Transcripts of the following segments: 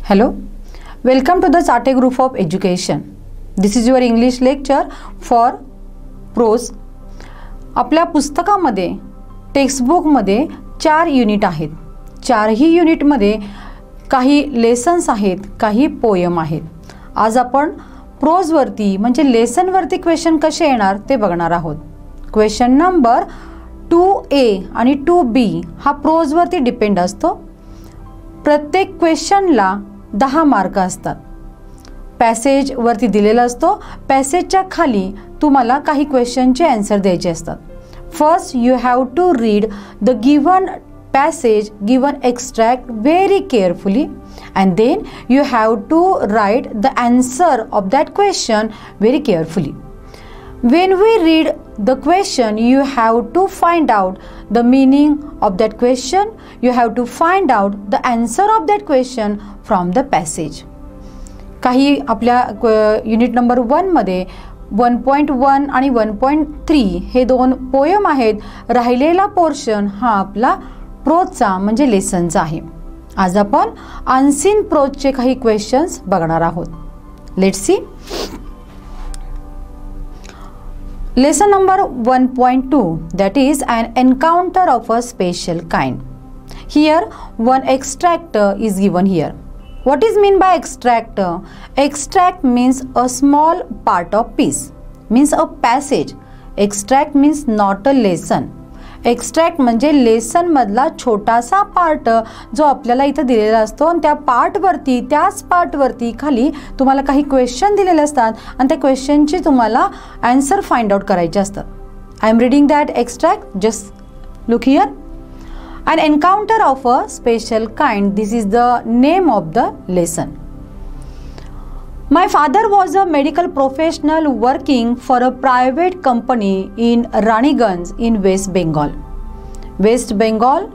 Hello, welcome to the Chate Group of Education. This is your English lecture for Prose. आपल्या पुस्तकामध्ये टेक्स्टबुकमध्ये 4 unit आहेत. 4ही युनिटमध्ये काही lessons आहेत, काही पोयम आहेत. आज आपण प्रोजवरती म्हणजे लेसनवरती क्वेश्चन कसे येणार ते बघणार आहोत. क्वेश्चन नंबर 2A आणि 2B हा प्रोजवरती डिपेंड असतो. प्रत्येक क्वेश्चनला 10 मार्क असतात. पॅसेज वरती दिलेला असतो. पॅसेजच्या खाली तुम्हाला काही क्वेश्चनचे आन्सर द्यायचे असतात. First you have to read the given passage, given extract very carefully, and then you have to write the answer of that question very carefully. When we read the question, you have to find out the meaning of that question. You have to find out the answer of that question from the passage. काही आपल्या unit number 1 मध्ये 1.1 आणि 1.3 हे 2 poem आहेत. राहिलेला portion हा आपला प्रोजचा म्हणजे लेसनचा आहे. आज आपण अनसीन प्रोजचे काही क्वेश्चन्स बघणार आहोत. Let's see. Lesson number 1.2 that is an encounter of a special kind. Here one extract is given here. What is mean by extract? Extract means a small part of piece, means a passage. Extract means not a lesson. Extract म्हणजे lesson मधला छोटासा part जो आपल्याला इथं दिलेला असतो आणि त्या पार्टवरती त्याच पार्टवरती खाली तुम्हाला काही क्वेश्चन दिलेले असतात आणि त्या क्वेश्चनची तुम्हाला आन्सर फाइंड आउट करायचे असतात. I am reading that extract. Just look here. an encounter of a special kind. This is the name of the lesson. My father was a medical professional working for a private company in Raniganj in West Bengal. West Bengal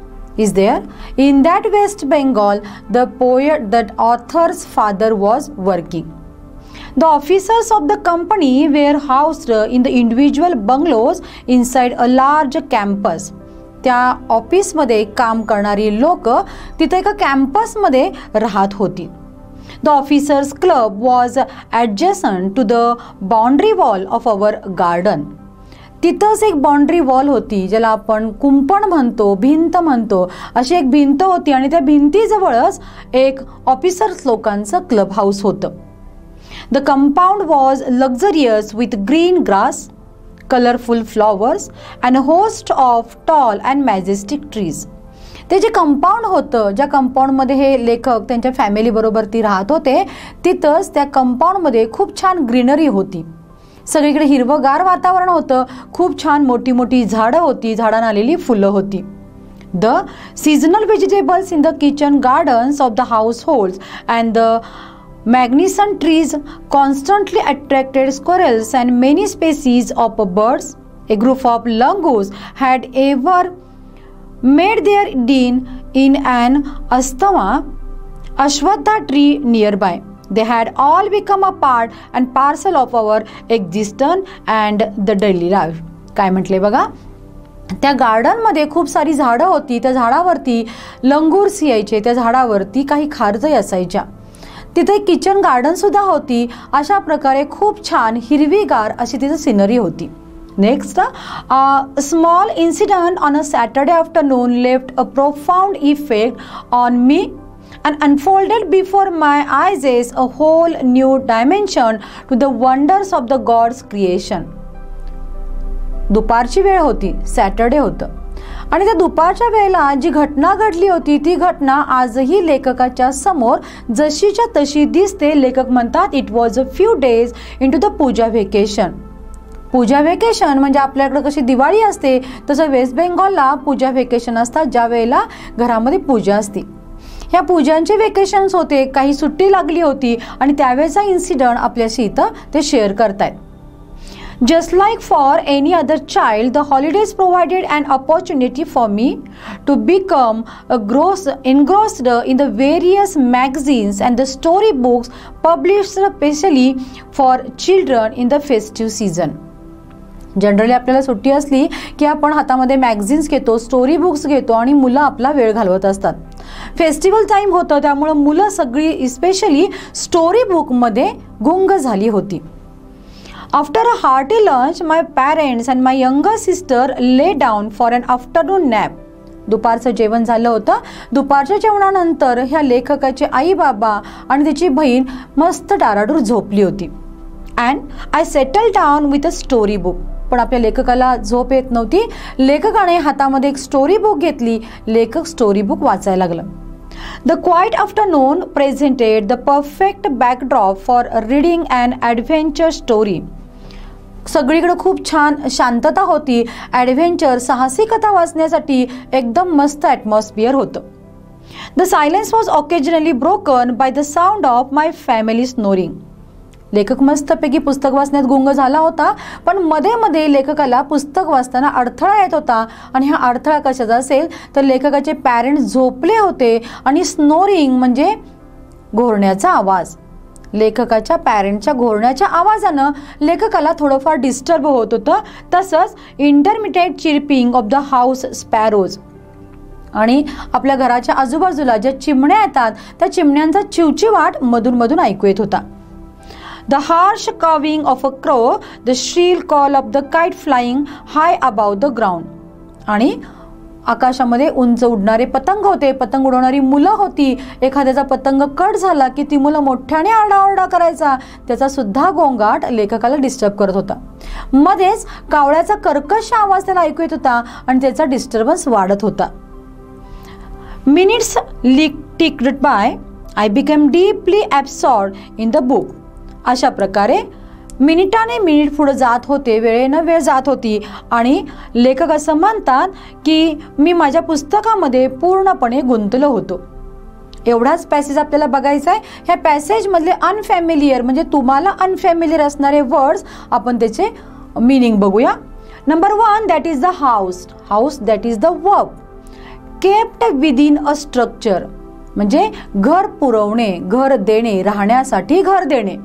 is there. In that West Bengal, the author's father was working. The officers of the company were housed in the individual bungalows inside a large campus. त्या ऑफिसमध्ये काम करणारी लोक तिथे एका कॅम्पसमध्ये राहत होती. The officers club was adjacent to the boundary wall of our garden. तिथंच एक बाउंड्री वॉल होती ज्याला आपण कुंपण म्हणतो, भिंत म्हणतो. अशी एक भिंत होती आणि त्या भिंतीजवळच एक ऑफिसर्स लोकांचं क्लब हाऊस होतं. The compound was luxurious with green grass, colorful flowers and a host of tall and majestic trees. ते जे कंपाऊंड होतं, ज्या कंपाऊंडमध्ये हे लेखक त्यांच्या फॅमिली बरोबर ती राहत होते, तिथंच त्या कंपाऊंडमध्ये खूप छान ग्रीनरी होती. सगळीकडे हिरवगार वातावरण होतं. खूप छान मोठी मोठी झाडं होती, झाडांना आलेली फुलं होती. The seasonal vegetables in the kitchen gardens of the households and द magnificent trees constantly attracted squirrels and many species of birds. A group of langurs had ever made their den in an ashwatha tree nearby. They had all become a part and parcel of our existence and the daily life. काय म्हटले बघा. त्या गार्डनमध्ये खूप सारी झाडं होती. त्या झाडावरती लंगूर्स यायचे. त्या झाडावरती काही खारजई असायच्या. तिथे किचन गार्डन सुद्धा होती. अशा प्रकारे खूप छान हिरवीगार अशी तिथे सिनरी होती. Next, small incident on a Saturday afternoon left a profound effect on me and unfolded before my eyes a whole new dimension to the wonders of the God's creation. दुपारची वेळ होती, सॅटरडे होतं आणि त्या दुपारच्या वेळेला जी घटना घडली होती ती घटना आजही लेखकाच्या समोर जशीच्या तशी दिसते. लेखक म्हणतात it was a few days into the Puja vacation. Puja vacation म्हणजे आपल्याकडे कशी दिवाळी असते तसं वेस्ट बेंगॉलला पूजा व्हेकेशन असतात, ज्या वेळेला घरामध्ये पूजा असते. ह्या पूजांचे व्हेकेशन्स होते, काही सुट्टी लागली होती आणि त्यावेळेचा इन्सिडंट आपल्याशी इथं ते शेअर करतायत. Just like for any other child, the holidays provided an opportunity for me to become engrossed in the various magazines and the storybooks published specially for children in the festive season. Generally आपल्याला सुट्टी असली की आपण हातामध्ये magazines घेतो, story books घेतो आणि मुलं आपला वेळ घालवत असतात. फेस्टिवल टाईम होतं, त्यामुळं मुलं सगळी इस्पेशली स्टोरी बुकमध्ये गुंग झाली होती. After a hearty lunch my parents and my younger sister lay down for an afternoon nap. दुपारचं जेवण झालं होतं. दुपारच्या जेवणानंतर ह्या लेखकाचे आई बाबा आणि त्याची बहीण मस्त डाराडूर झोपली होती. And I settle down with a story book. पण आपल्या लेखकाला झोप येत नव्हती. लेखकाने हातामध्ये एक स्टोरी बुक घेतली. लेखक स्टोरी बुक वाचायला लागला. The quite afternoon presented the perfect backdrop for reading and adventure story. सगळीकडे खूप छान शांतता होती. ॲडव्हेंचर, साहसी कथा वाचण्यासाठी एकदम मस्त ॲटमॉस्फिअर होतं. The silence was occasionally broken by the sound of my family snoring. लेखक मस्तपैकी पुस्तक वाचण्यात गुंग झाला होता, पण मध्ये मध्ये लेखकाला पुस्तक वाचताना अडथळा येत होता. आणि हा अडथळा कशाचा असेल तर लेखकाचे पॅरेंट्स झोपले होते आणि स्नोरिंग म्हणजे घोरण्याचा आवाज. लेखकाच्या पॅरेंटच्या घोरण्याच्या आवाजानं लेखकाला थोडंफार डिस्टर्ब होत होतं. तसंच intermittent chirping of the house sparrows. आणि आपल्या घराच्या आजूबाजूला ज्या चिमण्या येतात त्या चिमण्यांचा चिवचिवाट मधून मधून ऐकू येत होता. The harsh cawing of a crow, the shrill call of the kite flying high above the ground. आणि आकाशामध्ये उंच उडणारे पतंग होते, पतंग उडवणारी मुलं होती. एखाद्याचा पतंग कट झाला की ती मुलं मोठ्याने आरडाओरडा करायचा. त्याचा सुद्धा गोंगाट लेखकाला डिस्टर्ब करत होता. मध्येच कावळ्याचा कर्कश आवाज त्याला ऐकू येत होता आणि त्याचा डिस्टर्बन्स वाढत होता. Minutes ticked by. I became deeply absorbed in the book. अशा प्रकारे मिनिटाने मिनिट पुढे जात होते, वेळेनं वेळ जात होती आणि लेखक असं म्हणतात की मी माझ्या पुस्तकामध्ये पूर्णपणे गुंतलो होतो. एवढाच पॅसेज आपल्याला बघायचा आहे. ह्या पॅसेजमधले अनफॅमिलियर म्हणजे तुम्हाला अनफॅमिलियर असणारे वर्ड्स आपण त्याचे मीनिंग बघूया. Number 1 that is the house. House that is the verb. Kept within a structure म्हणजे घर पुरवणे, घर देणे, राहण्यासाठी घर देणे.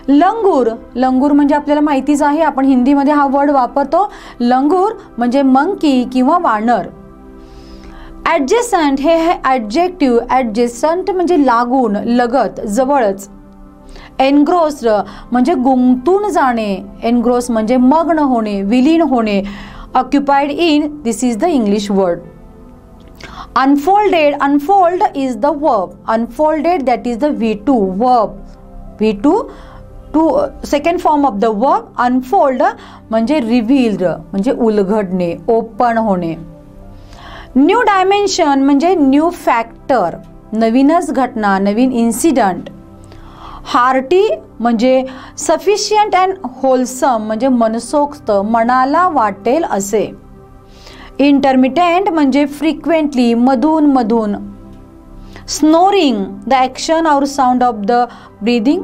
लंगूर. लंगूर म्हणजे आपल्याला माहितीच आहे, आपण हिंदीमध्ये हा वर्ड वापरतो. लंगूर म्हणजे मंकी किंवा वानर. ॲडजेसंट हे आहे ॲडजेक्टिव्ह. ॲडजेसंट म्हणजे लागून, लगत, जवळच. एनग्रोस्ड म्हणजे गुंतून जाणे. एनग्रोस म्हणजे मग्न होणे, विलीन होणे. Occupied in, this is the English word. Unfolded. Unfold is the verb. Unfolded that is the V2 verb. V2 second form of the verb. Unfold म्हणजे रिव्हील्ड म्हणजे उलगडणे, ओपन होणे. न्यू डायमेन्शन म्हणजे न्यू फॅक्टर, नवीनच घटना, नवीन इन्सिडंट. हार्टी म्हणजे sufficient and wholesome म्हणजे मनसोक्त, मनाला वाटेल असे. इंटरमिटेंट म्हणजे फ्रिक्वेंटली, मधून मधून. स्नोरिंग द ॲक्शन और sound of the breathing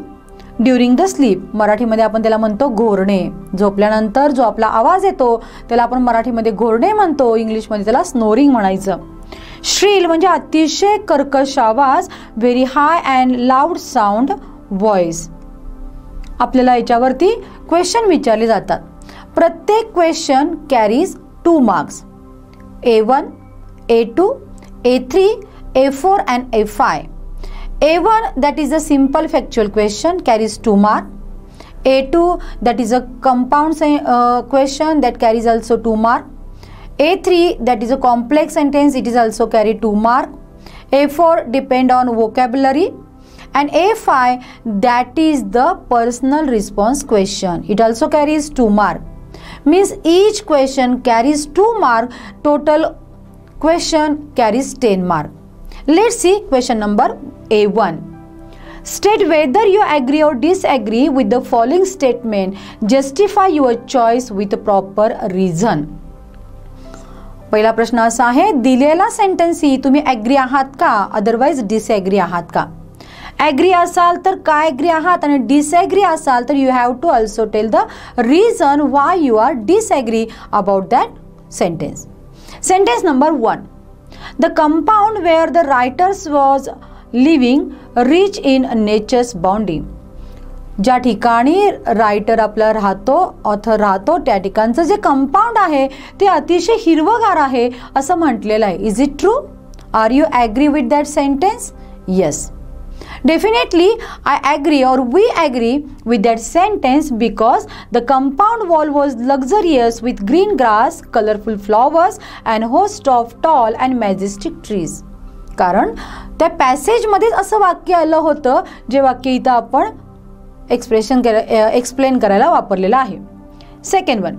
during the sleep. मराठीमध्ये आपण त्याला म्हणतो घोरणे. झोपल्यानंतर जो आपला आवाज येतो त्याला आपण मराठीमध्ये घोरणे म्हणतो, इंग्लिशमध्ये त्याला स्नोरिंग म्हणायचं. श्रील म्हणजे अतिशय कर्कश आवाज. Very high and loud sound voice. आपल्याला याच्यावरती क्वेश्चन विचारले जातात. प्रत्येक question carries 2 marks. A1, A2, A3, A4 and A5. A1 that is a simple factual question carries 2 mark. A2 that is a compound question that carries also 2 mark. A3 that is a complex sentence, it is also carry 2 mark. A4 depend on vocabulary. And A5 that is the personal response question, it also carries 2 mark. Means each question carries 2 mark. Total question carries 10 mark. Let's see question number A1. State whether you agree or disagree with the following statement. Justify your choice with proper reason. पहिला प्रश्न असा आहे, दिलेला sentence ही तुम्ही agree आहात का, otherwise disagree आहात का. ॲग्री असाल तर काय ॲग्री आहात आणि डिसॲग्री असाल तर you have to also tell the reason why you are disagree about that sentence. Sentence number 1. The compound where the writers was living rich in nature's boundary. ज्या ठिकाणी रायटर आपला राहतो, ऑथर राहतो, त्या ठिकाणचं जे कंपाऊंड आहे ते अतिशय हिरवगार आहे असं म्हटलेलं आहे. Is it true? Are you agree with that sentence? Yes, definitely I agree or we agree with that sentence because the compound wall was luxurious with green grass, colorful flowers and host of tall and majestic trees. कारण त्या passage मध्येच असं वाक्य आलं होतं जे वाक्य इथं आपण एक्सप्लेन करायला वापरलेलं आहे. Second one,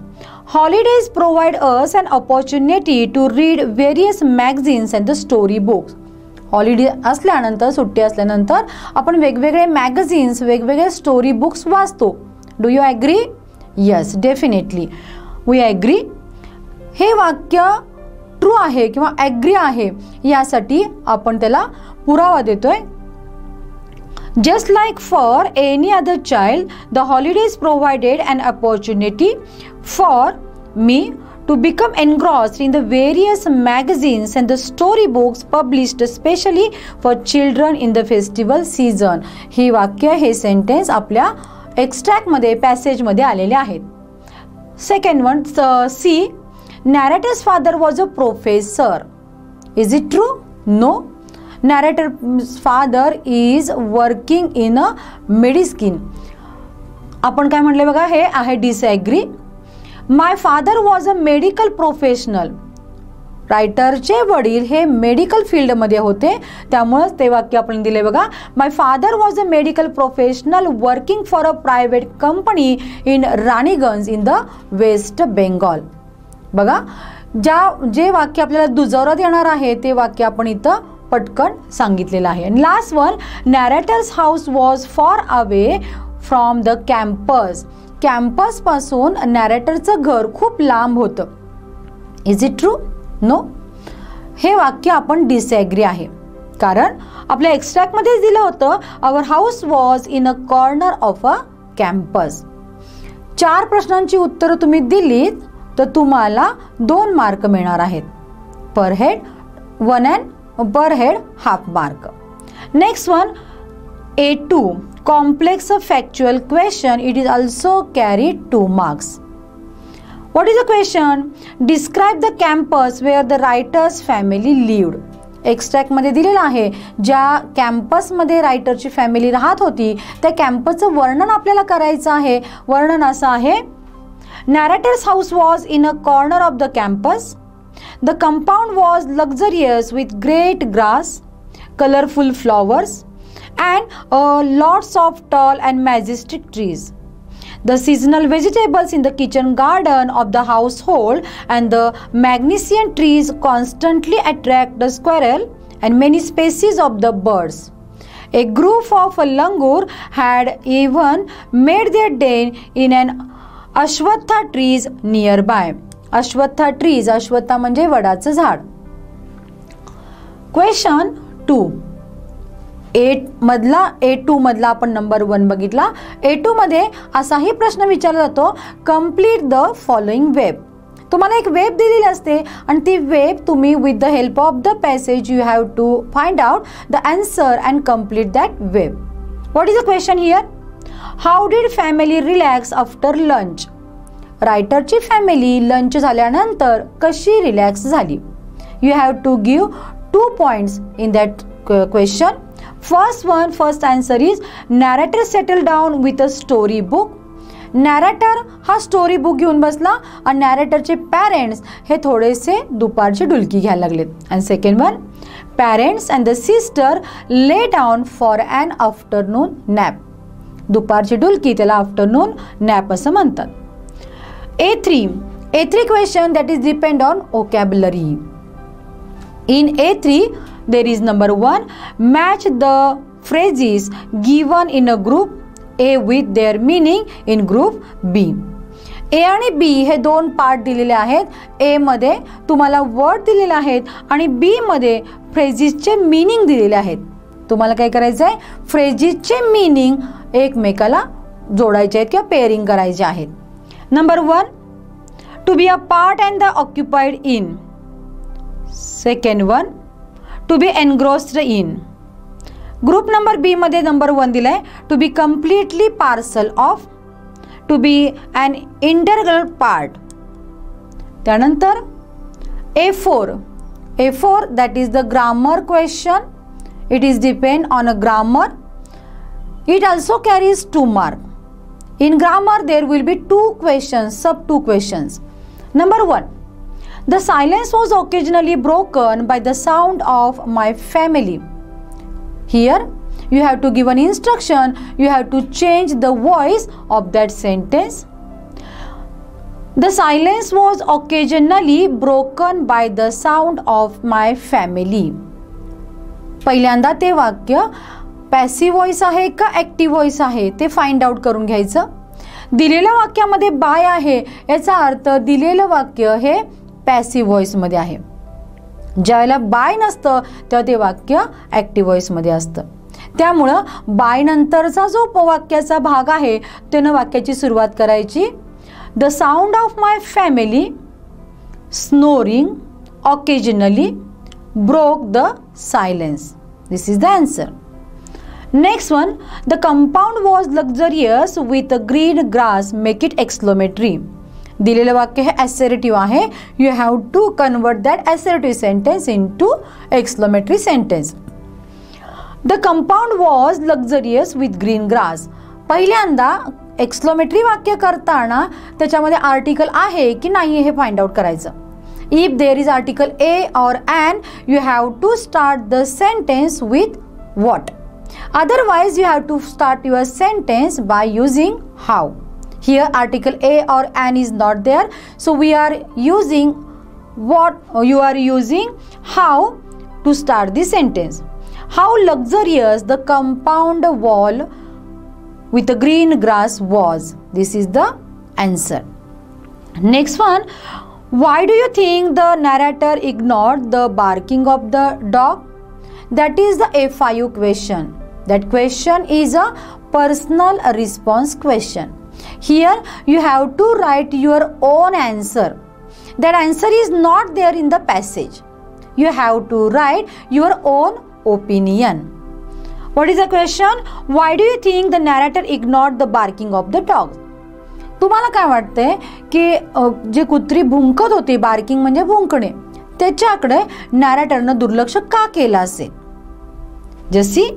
holidays provide us an opportunity to read various magazines and the story books. Holiday असल्यानंतर, सुट्टी असल्यानंतर आपण वेगवेगळे मॅगझिन्स, वेगवेगळे स्टोरी बुक्स वाचतो. Do you agree? Yes, definitely we agree. हे वाक्य ट्रू आहे किंवा ॲग्री आहे यासाठी आपण त्याला पुरावा देतोय. Just like for any other child, the holidays provided an opportunity for me to become engrossed in the various magazines and the storybooks published especially for children in the festival season. हे वाक्य, हे sentence आपल्या एक्स्ट्रॅक्टमध्ये, पॅसेजमध्ये आलेले आहेत. Second one, C, narrator's father was a professor. Is it true? No. Narrator's father is working in a medicine. आपण काय म्हटले बघा, हे आहे disagree. My father was a medical professional. रायटरचे वडील हे मेडिकल फील्डमध्ये होते, त्यामुळे ते वाक्य आपण दिले बघा. My father was a medical professional working for a private company in Raniganj in the West Bengal. बघा, जे वाक्य आपल्याला दुजोरा देणार आहे ते वाक्य आपण इथं पटकन सांगितलेलं आहे. आणि last one, narrators house was for away from the campus. Campus पासून नॅरेटरचं घर खूप लांब होतं. Is it true? नो. हे वाक्य आपण डिसॲग्री आहे, कारण आपल्या एक्स्ट्रॅक्टमध्ये दिलं होतं our house was in a corner of a campus. 4 प्रश्नांची उत्तरं तुम्ही दिलीत तर तुम्हाला 2 मार्क मिळणार आहेत. पर head 1 and per head half mark. Next one, A2, complex factual question. It is also carried 2 marks. What is the question? Describe the campus where the writer's family lived. Extract मध्ये दिलेलं आहे, ज्या कॅम्पसमध्ये रायटरची family राहत होती त्या कॅम्पसचं वर्णन आपल्याला करायचं आहे. वर्णन असं आहे, narrators house was in a corner of the campus. The compound was luxurious with great grass, colorful flowers, and lots of tall and majestic trees. The seasonal vegetables in the kitchen garden of the household and the magnificent trees constantly attract the squirrel and many species of the birds. A group of langur had even made their den in an ashwatha trees nearby. Ashwatha trees, अश्वत्था म्हणजे वडाचं झाड. Question 2, A2 मधला आपण number 1 बघितला. A2 मध्ये असाही प्रश्न विचारला जातो, कम्प्लीट द फॉलोइंग वेब. तुम्हाला एक वेब दिलेली असते आणि ती वेब तुम्ही with the help of the passage you have to find out the answer and complete that web. What is the question here? How did family relax after lunch. रायटरची family lunch झाल्यानंतर कशी relax झाली. You have to give 2 points in that question. First answer is narrator settle down with a story book. Narrator हा story book घेऊन बसला आणि नॅरेटरचे parents हे थोडेसे दुपारची डुलकी घ्यायला लागलेत. And second one, parents and the sister lay down for an afternoon nap. दुपारची डुलकी त्याला आफ्टरनून नॅप असं म्हणतात. A3 question that is depend on vocabulary. In A3 there is number 1, match the phrases given in a group A with their meaning in group B. A आणि B हे 2 part दिलेले आहेत. A मध्ये तुम्हाला word दिलेले आहेत आणि B मध्ये फ्रेजेसचे मीनिंग दिलेले आहेत. तुम्हाला काय करायचं आहे, फ्रेजेसचे मीनिंग एकमेकाला जोडायचे आहेत किंवा पेअरिंग करायचे आहेत. Number 1, to be a part and the occupied in. Second one, to be engrossed in. Group number B मध्ये नंबर 1 दिलाय, to be completely parcel of, to be an integral part. त्यानंतर A4 that is the grammar question. It is depend on a grammar. It also carries 2 mark. In grammar there will be 2 questions, sub 2 questions. Number 1, the silence was occasionally broken by the sound of my family. Here you have to give an instruction, you have to change the voice of that sentence. The silence was occasionally broken by the sound of my family. पहिल्यांदा ते वाक्य passive voice आहे का active voice आहे ते find out करून घ्यायचं. दिलेल्या वाक्यामध्ये बाय आहे याचा अर्थ दिलेलं वाक्य हे पॅसिव्ह व्हॉइसमध्ये आहे. ज्यावेळेला बाय नसतं तेव्हा ते वाक्य ॲक्टिव्ह व्हॉइसमध्ये असतं. त्यामुळं बाय नंतरचा जो वाक्याचा भाग आहे त्यानं वाक्याची सुरुवात करायची. The sound of my family snoring occasionally broke the silence. This is the answer. Next one, the compound was luxurious with green grass, make it exclamatory. दिलेलं वाक्य हे assertive आहे. You have to convert that assertive sentence into exclamatory sentence. The compound was luxurious with green grass. पहिल्यांदा exclamatory वाक्य करताना त्याच्यामध्ये article आहे की नाही हे फाइंड आउट करायचं. If there is article A or an, you have to start the sentence with what. Otherwise you have to start your sentence by using how. Here article A or an is not there, so we are using what, you are using how to start the sentence. How luxurious the compound wall with the green grass was. This is the answer. Next one, why do you think the narrator ignored the barking of the dog? That is the FIU question. That question is a personal response question. Here you have to write your own answer. That answer is not there in the passage. You have to write your own opinion. What is the question? Why do you think the narrator ignored the barking of the dog? तुम्हाला काय वाटतंय की जे कुत्री भुंकत होती, barking म्हणजे भुंकणे, त्याच्याकडे नॅरेटरनं दुर्लक्ष का केलं असेल? जशी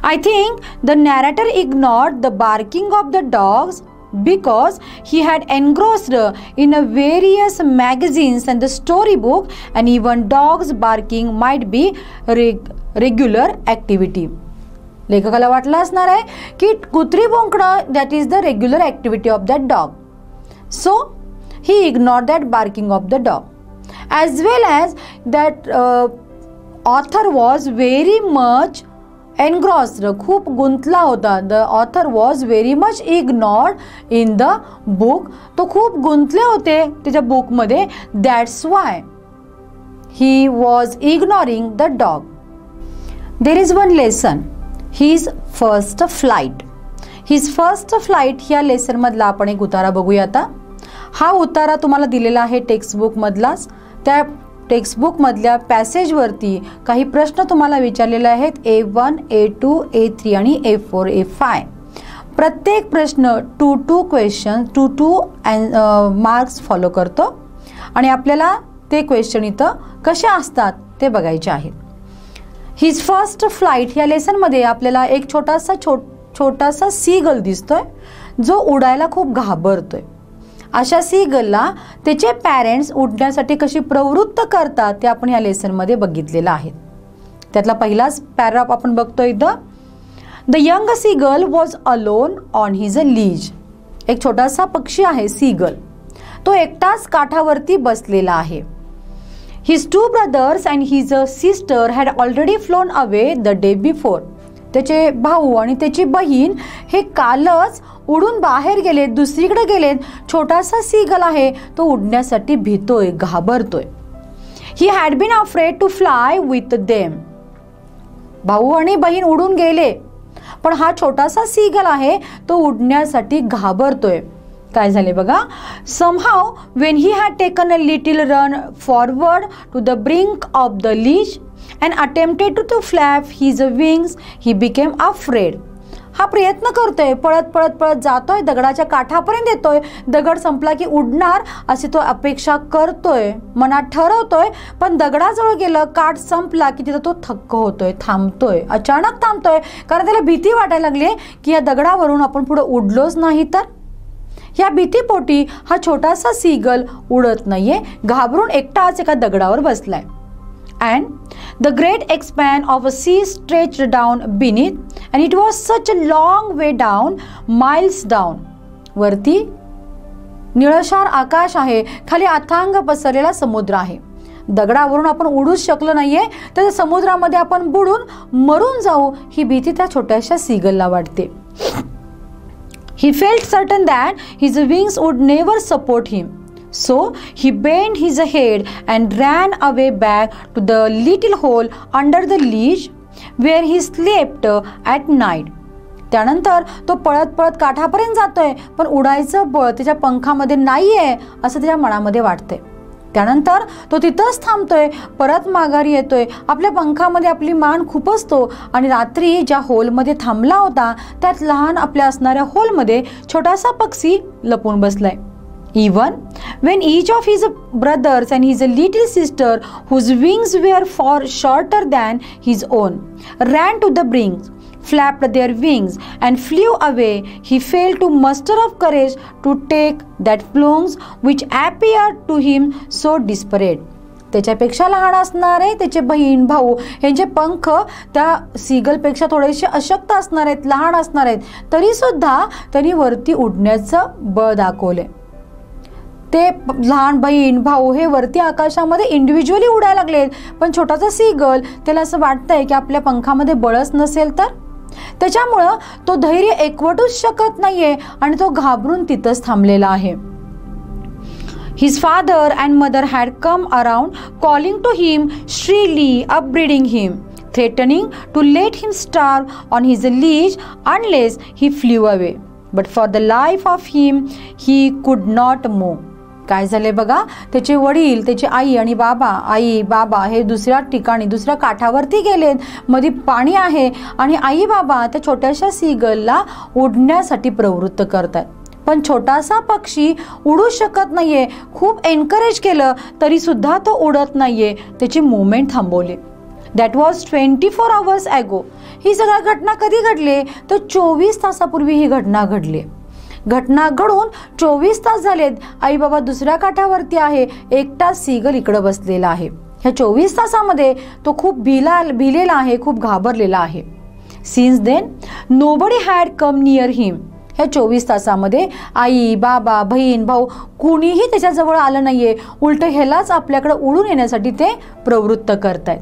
I think the narrator ignored the barking of the dogs because he had engrossed in a various magazines and the storybook, and even dogs barking might be regular activity. लेखकाला वाटलं असणार आहे की कुत्री भुंकणं that is the regular activity of that dog, so he ignore that barking of the dog. As well as that author was very much engrossed, खूप गुंतला होता. The author was very much ignored in the book, तो खूप गुंतले होते त्याच्या बुकमध्ये. That's why he was ignoring the dog. There is one lesson, his first flight. His first flight ह्या लेसन मधला आपण एक उतारा बघूया आता. हा उतारा तुम्हाला दिलेला आहे टेक्स्टबुक मधलाच. त्या टेक्स्टबुक मधल्या पॅसेजवरती काही प्रश्न तुम्हाला विचारलेले आहेत. A1, A2, A3 आणि A4, A5. प्रत्येक प्रश्न 2 क्वेश्चन 2 मार्क्स फॉलो करतो आणि आपल्याला ते क्वेश्चन इथं कसे असतात ते बघायचे आहेत. हिज फर्स्ट फ्लाईट ह्या लेसनमध्ये आपल्याला एक छोटासा सीगल दिसतोय जो उडायला खूप घाबरतोय. अशा सीगलला त्याचे पॅरेंट्स उडण्यासाठी कशी प्रवृत्त करतात ते आपण ह्या लेसनमध्ये बघितलेलं आहे. त्यातला पहिलाच पॅराग्राफ आपण बघतोय इथं. The young seagull was alone on his ledge. एक छोटासा पक्षी आहे सीगल, तो एकटाच काठावरती बसलेला आहे. His 2 brothers and his sister had already flown away the day before. त्याचे भाऊ आणि त्याची बहीण हे कालच उडून बाहेर गेलेत, दुसरीकडे गेलेत. छोटासा सीगल आहे तो उडण्यासाठी भीतोय, घाबरतोय. He had been afraid to fly with them. भाऊ आणि बहीण उडून गेले पण हा छोटासा सीगल आहे तो उडण्यासाठी घाबरतोय. काय झाले बघा. Somehow when he had taken a little run forward to the brink of the leash, and attempted to flap his wings, he became afraid. हा प्रयत्न करतोय, पळत पळत पळत जातोय, दगडाच्या काठापर्यंत येतोय, दगड संपला की उडणार अशी तो अपेक्षा करतोय, मनात ठरवतोय, पण दगडाजवळ गेलं, काठ संपला की तिथं तो थक्क होतोय, थांबतोय, अचानक थांबतोय, कारण त्याला भीती वाटायला लागली की या दगडावरून आपण पुढे उडलोच नाही तर. या भीतीपोटी हा छोटासा सीगल उडत नाहीये, घाबरून एकटाच एका दगडावर बसलाय. And the great expanse of a sea stretched down beneath, and it was such a long way down, miles down. वरती निळशार आकाश आहे, खाली अथांग पसरलेला समुद्र आहे. दगडावरून आपण उडूच शकलो नाहीये, तर समुद्रामध्ये आपण बुडून मरून जाऊ ही भीती त्या छोट्याशा सीगलला वाटते. He felt certain that his wings would never support him. So he bent his head and ran away back to the little hole under the ledge where he slept at night. त्यानंतर तो पळत पळत काठापर्यंत जातोय, पण उडायचं बळ त्याच्या पंखामध्ये नाहीये असं त्याच्या मनामध्ये वाटतंय. त्यानंतर तो तिथंच थांबतोय, परत माघारी येतोय, आपल्या पंखामध्ये आपली मान खुपसतो आणि रात्री ज्या होलमध्ये थांबला होता त्यात लहान आपल्या असणाऱ्या होलमध्ये छोटासा पक्षी लपून बसलाय. Even when each of his brothers and his little sister, whose wings were far shorter than his own, ran to the brink, flapped their wings and flew away, he failed to muster up courage to take that plunge which appeared to him so desperate. त्याच्यापेक्षा लहान असणारे त्याचे बहीण भाऊ यांचे पंख त्या सीगलपेक्षा थोडेसे अशक्त असणार आहेत, लहान असणार आहेत, तरी सुद्धा त्यांनी वरती उडण्याचं बळ दाखवले. ते लहान बहीण भाऊ हे वरती आकाशामध्ये इंडिव्हिज्युअली उडायला लागलेत, पण छोटासा सीगल त्याला असं वाटतंय की आपल्या पंखामध्ये बळच नसेल तर. त्याच्यामुळं तो धैर्य एकवटूच शकत नाहीये आणि तो घाबरून तिथंच थांबलेला आहे. His father and mother had come around, calling to him shrilly, upbraiding him, threatening to let him starve on his leash unless he flew away. But for the life of him, he could not move. काय झाले बघा, त्याचे वडील, त्याची आई आणि बाबा हे दुसऱ्या ठिकाणी, दुसऱ्या काठावरती गेलेत, मध्ये पाणी आहे आणि आई बाबा त्या छोट्याशा सीगलला उडण्यासाठी प्रवृत्त करतात. पण छोटासा पक्षी उडू शकत नाहीये, खूप एनकरेज केलं तरी सुद्धा तो उडत नाहीये, त्याची मूवमेंट थांबवली. That was 24 hours ago. ही सगळी घटना कधी घडली तर 24 तासापूर्वी ही घटना घडली. घटना घडून 24 तास झालेत, आई बाबा दुसऱ्या काठावरती आहे, एकटा सीगल इकडे बसलेला आहे. ह्या 24 तासामध्ये तो खूप भिलेला आहे, खूप घाबरलेला आहे. Since then nobody had come near him. ह्या 24 तासामध्ये आई बाबा बहीण भाऊ कुणीही त्याच्याजवळ आलं नाहीये, उलट ह्यालाच आपल्याकडे उडून येण्यासाठी ते प्रवृत्त करतायत.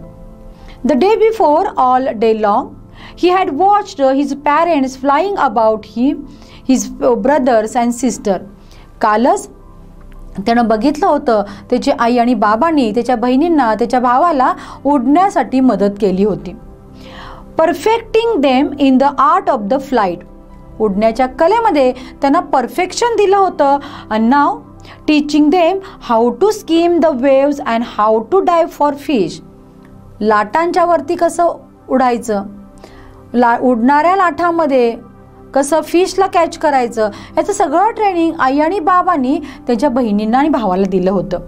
The day before all day long he had watched his parents flying about him, his brothers and sister. कालच त्यानं बघितलं होतं त्याची आई आणि बाबांनी त्याच्या बहिणींना, त्याच्या भावाला उडण्यासाठी मदत केली होती. Perfecting them in the art of the flight. उडण्याच्या कलेमध्ये त्यांना परफेक्शन दिलं होतं. And now teaching them how to skim the waves and how to dive for fish. लाटांच्या वरती कसं उडायचं, उडणाऱ्या लाटामध्ये कसं फिशला कॅच करायचं, याचं सगळं ट्रेनिंग आई आणि बाबांनी त्याच्या बहिणींना आणि भावाला दिलं होतं.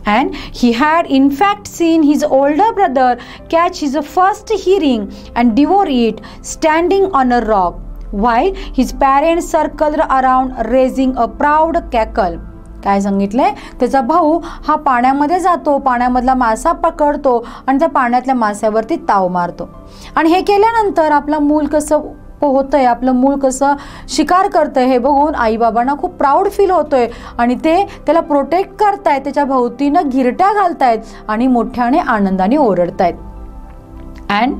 And he had in fact seen his older brother catch his first herring and devour it standing on a rock, while his parents circled around raising a proud cackle. काय सांगितलंय, त्याचा भाऊ हा पाण्यामध्ये जातो, पाण्यामधला मासा पकडतो आणि त्या पाण्यातल्या माशावरती ताव मारतो. आणि हे केल्यानंतर आपलं मूल कसं पोहतंय, आपलं मूल कसं शिकार करतंय हे बघून आई बाबांना खूप प्राऊड फील होतोय आणि ते त्याला प्रोटेक्ट करतायत, त्याच्या भोवतीनं घिरट्या घालतायत आणि मोठ्याने आनंदाने ओरडतायत. And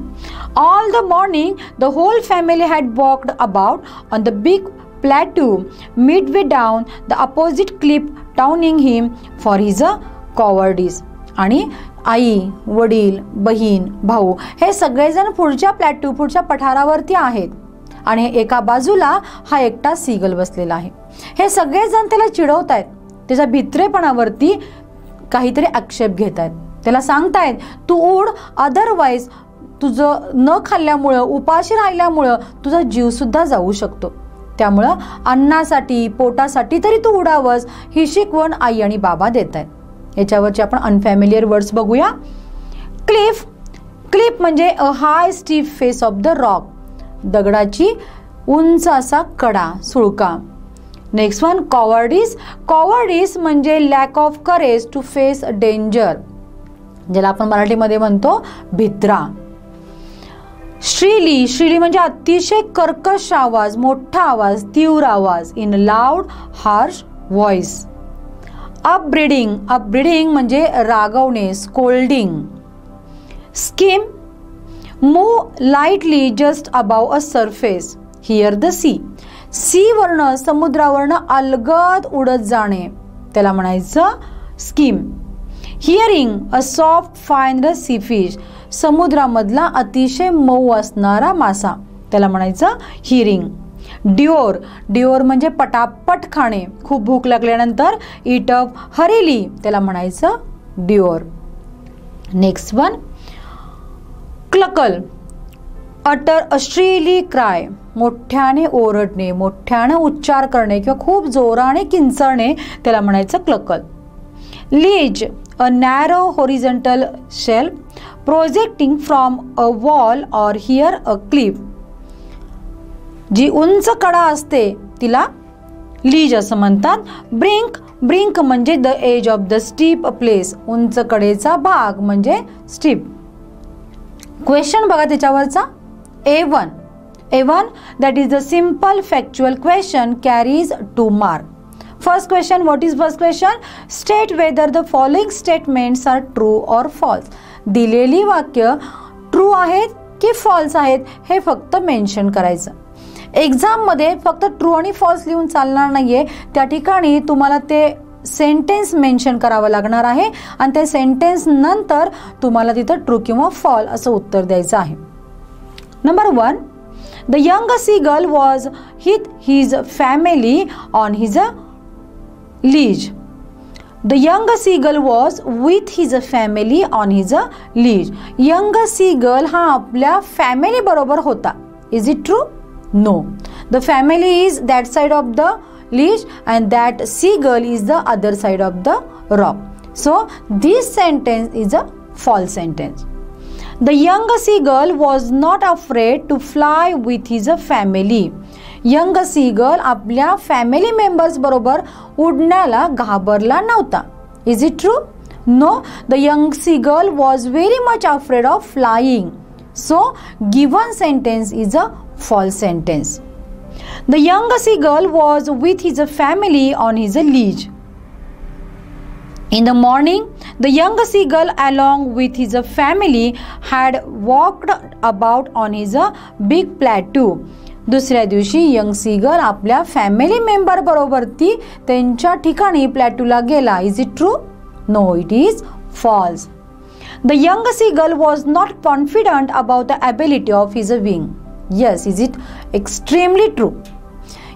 all the morning the whole family had walked about on the big plateau midway down the opposite cliff, taunting him for his cowardice. आणि आई वडील बहीण भाऊ हे सगळेजण पुढच्या प्लॅट्यू, पुढच्या पठारावरती आहेत आणि एका बाजूला हा एकटा सीगल बसलेला आहे. हे सगळेजण त्याला चिडवतायत, त्याच्या भित्रेपणावरती काहीतरी आक्षेप घेत आहेत. त्याला सांगतायत तू उड, अदरवाईज तुझं न खाल्ल्यामुळं, उपाशी राहिल्यामुळं तुझा जीव सुद्धा जाऊ शकतो. त्यामुळं अन्नासाठी, पोटासाठी तरी तू उडावंस, ही शिकवण आई आणि बाबा देत आहेत. याच्यावरचे आपण अनफॅमिलियर वर्ड्स बघूया. क्लिफ. क्लिफ म्हणजे a high steep face of the rock, दगडाची उंच असा कडा, सुळका. Next one cowardice. कॉवर्डिस म्हणजे lack of courage to face danger, ज्याला आपण मराठीमध्ये म्हणतो भित्रा. श्रीली. श्रीली म्हणजे अतिशय कर्कश आवाज, मोठा आवाज, तीव्र आवाज, in loud harsh voice. Upbraiding. Upbraiding म्हणजे रागवणे, scolding. Skim. Move lightly just above a surface, here the sea. Sea वर्ण, समुद्रावरनं अलगद उडत जाणे, त्याला म्हणायचं skim. Herring. A soft fine sea fish, समुद्रामधला अतिशय मऊ असणारा मासा, त्याला म्हणायचं हिअरिंग. ड्युअर. ड्युअर म्हणजे पटापट खाणे, खूप भूक लागल्यानंतर इट अप हरिली, त्याला म्हणायचं ड्युअर. नेक्स्ट वन क्लकल. अटर अ श्रीली क्राय, मोठ्याने ओरडणे, मोठ्याने उच्चार करणे किंवा खूप जोराने किंचाळणे, त्याला म्हणायचं क्लकल. Ledge. A narrow horizontal shelf projecting from a wall or here a cliff, जी उंच कडा असते तिला लीज असं म्हणतात. ब्रिंक. ब्रिंक म्हणजे the edge of the steep place, उंच कडेचा भाग म्हणजे स्टीप. क्वेश्चन बघा त्याच्यावरचा. A1. A1 that is the simple factual question carries 2 mark. First question, what is first question? State whether the following statements are true or false. दिलेली वाक्य true आहेत की false आहेत हे फक्त मेन्शन करायचं. एक्झाममध्ये फक्त ट्रू आणि फॉल्स लिहून चालणार नाहीये, त्या ठिकाणी तुम्हाला ते सेंटेन्स मेन्शन करावं लागणार आहे आणि ते सेंटेन्स नंतर तुम्हाला तिथं ट्रू किंवा फॉल असं उत्तर द्यायचं आहे. Number 1. The young seagull was with his family on his leash. The young seagull was with his family on his leash. Young seagull हा आपल्या फॅमिली बरोबर होता. Is it true? No. The family is that side of the leash and that seagull is the other side of the rock. So this sentence is a false sentence. The young seagull was not afraid to fly with his family. Young seagull आपल्या family members बरोबर उडण्याला घाबरला नव्हता. Is it true? No. The young seagull was very much afraid of flying. So given sentence is a false sentence. The young seagull was with his family on his leash. In the morning, the young seagull along with his family had walked about on his big plateau. दुसऱ्या दिवशी young seagull आपल्या family member बरोबर ती त्यांच्या ठिकाणी प्लॅटूला गेला. Is it true? No, it is false. The young seagull was not confident about the ability of his wing. Yes, is it extremely true?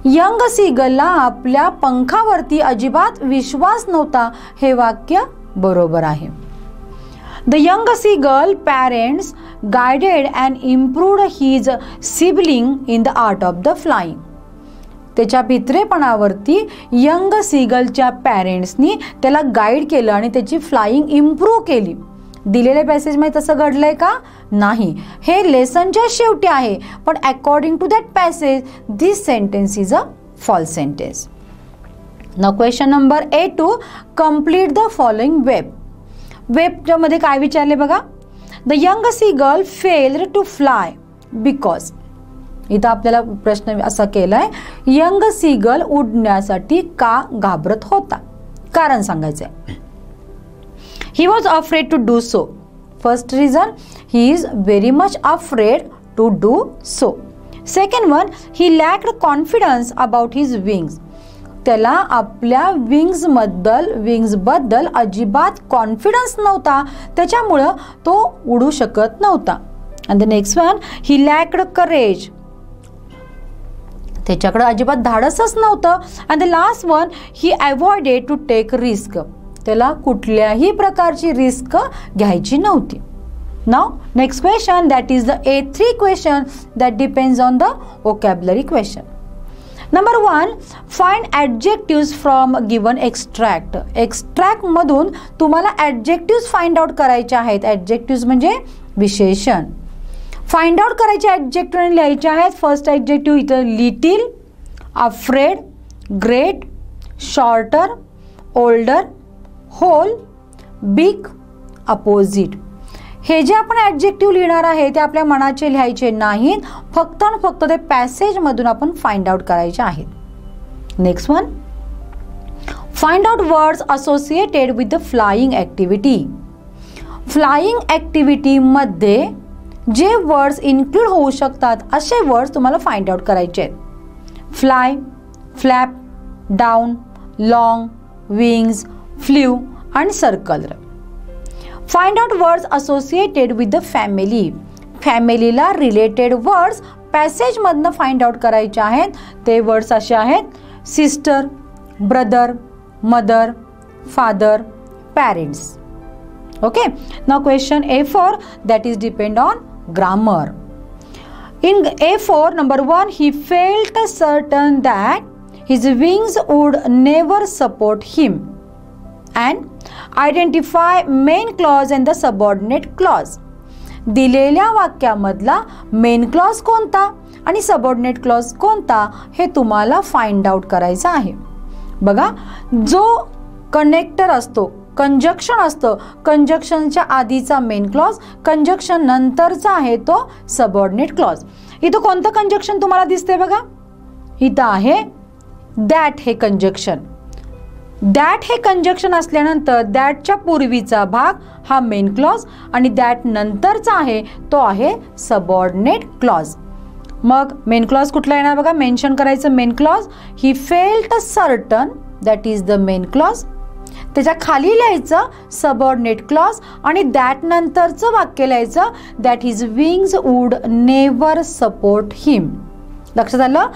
Young सीगलला आपल्या पंखावरती अजिबात विश्वास नव्हता, हे वाक्य बरोबर आहे. The young seagull parents guided and improved his sibling in the art of the flying. त्याच्या भित्रेपणावरती यंग सीगलच्या पॅरेंट्सनी त्याला गाईड केलं आणि त्याची फ्लाइंग इम्प्रूव्ह केली. दिलेल्या पॅसेजमध्ये तसं घडलंय का? नाही. हे लेसनच्या शेवटी आहे, पण according to that passage this sentence is a false sentence. Now question number A2. Complete the following web. वेबच्या मध्ये काय विचारले बघा. The young seagull failed to fly because. इथं आपल्याला प्रश्न असा केलाय, यंग सीगल उडण्यासाठी का घाबरत होता, कारण सांगायचंय. He was afraid to do so. First reason, he is very much afraid to do so. Second one, he lacked confidence about his wings. त्याला आपल्या विंग्स बद्दल अजिबात कॉन्फिडन्स नव्हता, त्याच्यामुळं तो उडू शकत नव्हता. And the next one, he lacked courage. त्याच्याकडे अजिबात धाडसच नव्हतं. And the last one, he avoided to take risk. त्याला कुठल्याही प्रकारची रिस्क घ्यायची नव्हती. Now next question, that is the A3 question that depends on the vocabulary question. Number 1, find adjectives from given extract. Extract मधून तुम्हाला ॲडजेक्टिव्स find out करायचे आहेत. ॲडजेक्टिव्स म्हणजे विशेषण. फाइंड आउट करायचे ॲडजेक्टिव्ह आणि लिहायचे आहेत. फर्स्ट ॲडजेक्टिव्ह इथं little, afraid, great, shorter, older, whole, big, opposite. हे जे आपण ॲडजेक्टिव्ह लिहिणार आहे ते आपल्या मनाचे लिहायचे नाहीत, फक्त आणि फक्त ते पॅसेजमधून आपण फाइंड आउट करायचे आहेत. Next one, find out words associated with the flying activity. Flying ॲक्टिव्हिटीमध्ये जे वर्ड्स इन्क्लूड होऊ शकतात असे वर्ड्स तुम्हाला फाइंड आउट करायचे आहेत. Fly, flap, down, long, wings, flew आणि circle. Find out words associated with the family. फॅमिलीला रिलेटेड वर्ड्स पॅसेजमधनं फाइंड आउट करायचे आहेत. ते वर्ड्स असे आहेत: sister, brother, mother, father, parents. Okay, now question A4 that is depend on grammar. In A4, number 1, he felt certain that his wings would never support him. And identify main clause and the subordinate clause. दिलेल्या वाक्यामधला main clause कोणता आणि subordinate clause कोणता हे तुम्हाला find out करायचं आहे. बघा, जो कनेक्टर असतो, कंजक्शन असतं, कंजक्शनच्या आधीचा मेन क्लॉज, कंजक्शन नंतरचा आहे तो सबऑर्डिनेट क्लॉज. इथं कोणतं कंजक्शन तुम्हाला दिसते बघा, इथं आहे दॅट हे कंजक्शन. दॅट हे कंजक्शन असल्यानंतर दॅटच्या पूर्वीचा भाग हा मेन क्लॉज आणि दॅट नंतरचा आहे तो आहे सबऑर्डिनेट क्लॉज. मग मेन क्लॉज कुठला येणार बघा, मेन्शन करायचं main clause. He felt certain, that is the main clause. त्याच्या खाली लिहायचं सबऑर्डिनेट क्लॉज आणि दॅट नंतरचं वाक्य लिहायचं that his wings would never support him. लक्षात आलं?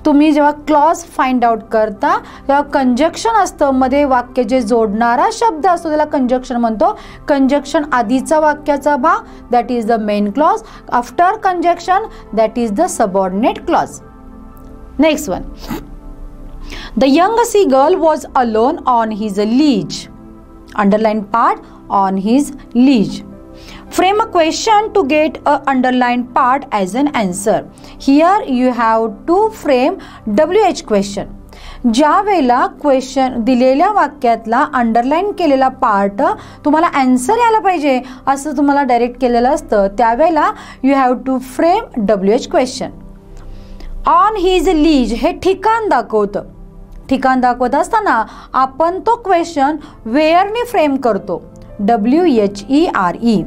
तुम्ही जेव्हा क्लॉज फाइंड आउट करता तेव्हा कंजक्शन असतं, मध्ये वाक्य जे जोडणारा शब्द असतो त्याला कंजक्शन म्हणतो. कंजक्शन आधीचा वाक्याचा भाग that is the main clause. After conjunction that is the subordinate clause. Next one, the young seagull was alone on his leash. Underline part, on his leash. Frame a question to get a underlined part as an answer. Here you have to frame WH question. ज्या वेळेला question दिलेल्या वाक्यातला underline केलेला part तुम्हाला answer यायला पाहिजे असं तुम्हाला डायरेक्ट केलेलं असतं, त्यावेळेला you have to frame WH question. On his ledge हे ठिकाण दाखवतं. ठिकाण दाखवत असताना आपण तो क्वेश्चन वेअरने फ्रेम करतो, WHERE.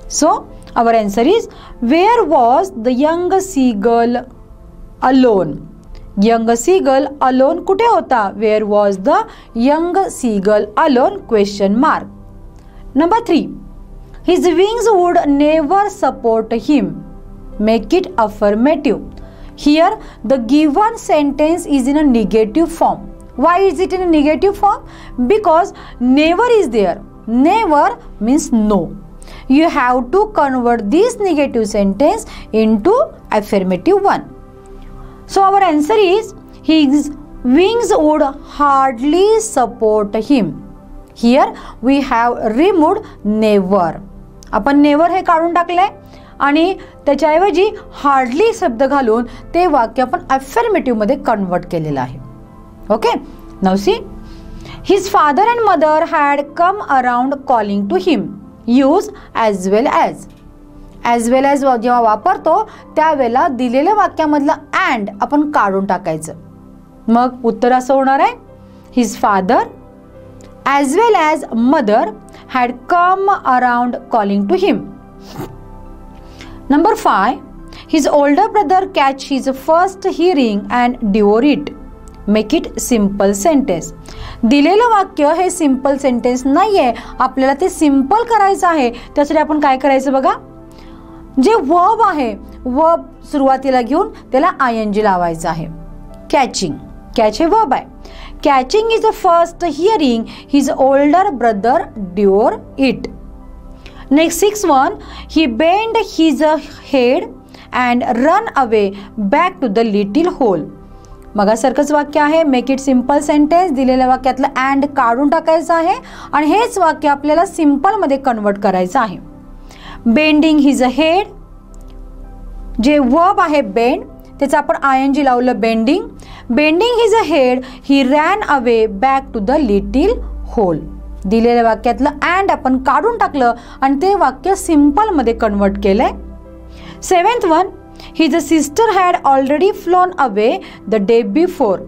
So our answer is where was the young seagull alone. Young seagull alone कुठे होता? Where was the young seagull alone question mark. Number 3, his wings would never support him. Make it affirmative. Here the given sentence is in a negative form. Why is it in a negative form? Because never is there. Never means no. You have to convert this negative sentence into affirmative one. So our answer is his wings would hardly support him. Here we have removed never. आपण never हे काढून टाकले आणि त्याच्याऐवजी hardly शब्द घालून ते वाक्य आपण अफर्मेटिव्ह मध्ये कन्वर्ट केलेलं आहे. Okay, now see, his father and mother had come around calling to him. Use as well as. As well as जेव्हा वापरतो त्यावेळेला दिलेल्या वाक्यामधलं अँड आपण काढून टाकायचं. मग उत्तर असं होणार आहे, his father as well as mother had come around calling to him. Number 5, his older brother catch his first hearing and devour it. Make it simple sentence. दिलेलं वाक्य हे सिंपल सेंटेन्स नाहीये, आपल्याला ते सिंपल करायचं आहे. त्यासाठी आपण काय करायचं बघा, जे वर्ब आहे वर्ब सुरुवातीला घेऊन त्याला ING लावायचं आहे. कॅचिंग. कॅच हे वर्ब आहे. Catching is the first hearing his older brother devour it. Next 6th one, he bent his head and run away back to the little hole. मगासारखंच वाक्य आहे. Make it simple sentence. दिलेल्या वाक्यातलं and काढून टाकायचं आहे आणि हेच वाक्य आपल्याला सिम्पलमध्ये कन्वर्ट करायचं आहे. बेंडिंग हिज हेड, जे वर्ब आहे बेंड, त्याचं आपण ING लावलं bending. Bending his head he ran away back to the little hole. दिलेल्या वाक्यातलं अँड आपण काढून टाकलं आणि ते वाक्य सिम्पलमध्ये कन्वर्ट केलंय. 7th one, his sister had already flown away the day before.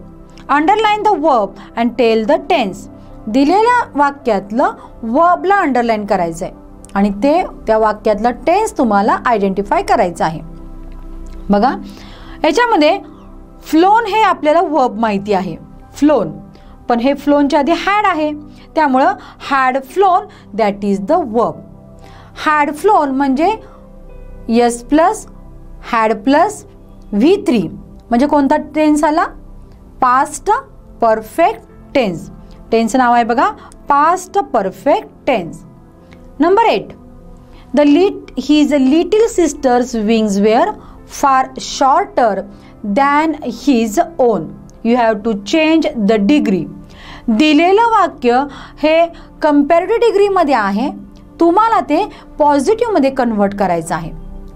Underline the verb and tell the tense. दिलेल्या वाक्यातलं वर्बला अंडरलाईन करायचं आहे आणि ते त्या वाक्यातलं टेन्स तुम्हाला आयडेंटिफाय करायचं आहे. बघा याच्यामध्ये फ्लोन हे आपल्याला वर्ब माहिती आहे, फ्लोन, पण हे फ्लोनच्या आधी हॅड आहे, त्यामुळं had flown that is the verb. Had flown म्हणजे S plus had plus V3 म्हणजे कोणता टेन्स आला? Past perfect tense. टेन्स नाव आहे बघा past perfect tense. Number 8, his little sister's wings were far shorter than his own. You have to change the degree. दिलेलं वाक्य हे कंपॅरेटिव्ह डिग्रीमध्ये आहे, तुम्हाला ते पॉझिटिव्हमध्ये कन्वर्ट करायचं आहे.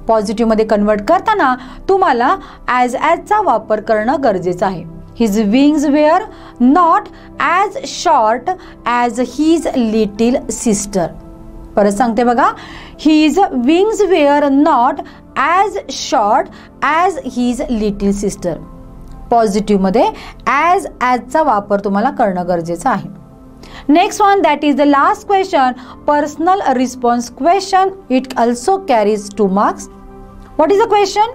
पॉझिटिव्हमध्ये कन्वर्ट करताना तुम्हाला ॲजचा वापर करणं गरजेचं आहे. His wings were not as short as his little sister. परत सांगते बघा, his wings were not as short as his little sister. पॉझिटिव्हमध्ये ॲजचा वापर तुम्हाला करणं गरजेचं आहे. Next one, that is the last question, personal response question. It also carries 2 marks. What is the question?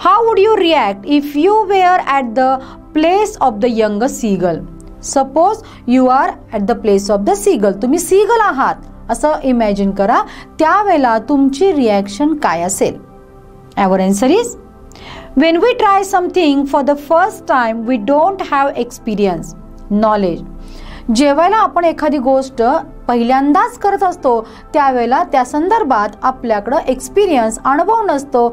How would you react if you were at the place of the young seagull? Suppose you are at the place of the seagull. तुम्ही seagull आहात असं imagine करा, त्यावेळेला तुमची reaction काय असेल? Our answer is, when we try something for the first time, we don't have experience, knowledge. जेव्हा आपण एखादी गोष्ट पहिल्यांदाच करत असतो त्यावेळेला त्या संदर्भात आपल्याकडे एक्सपिरियन्स अनुभव नसतो,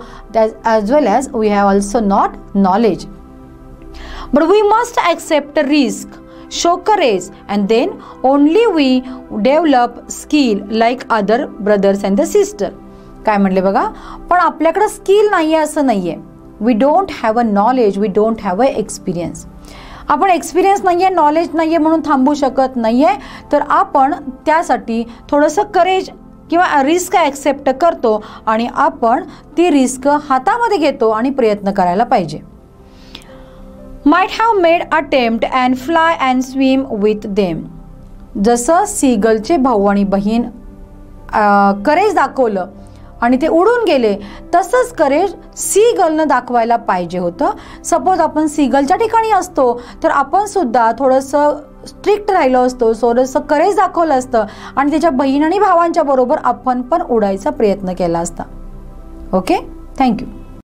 as well as we have also not knowledge. But we must accept risk, show courage, and then only we develop skill like other brothers and the sister. काय म्हणले बघा, पण आपल्याकडे स्किल नाहीये असं नाहीये. We don't have a knowledge, we don't have a experience. आपण experience नाहीये, नॉलेज नाहीये म्हणून थांबू शकत नाहीये, तर आपण त्यासाठी थोडंसं करेज किंवा रिस्क ॲक्सेप्ट करतो आणि आपण ती रिस्क हातामध्ये घेतो आणि प्रयत्न करायला पाहिजे. Might have made attempt and fly and swim with them. जसं सीगलचे भाऊ आणि बहीण करेज दाखवलं आणि ते उडून गेले, तसंच करेज सीगलनं दाखवायला पाहिजे होतं. सपोज आपण सीगलच्या ठिकाणी असतो तर आपण सुद्धा थोडंसं स्ट्रिक्ट राहिलो असतो, थोडंसं करेज दाखवलं असतं आणि त्याच्या बहीण आणि भावांच्या बरोबर आपण पण उडायचा प्रयत्न केला असता. Okay, thank you.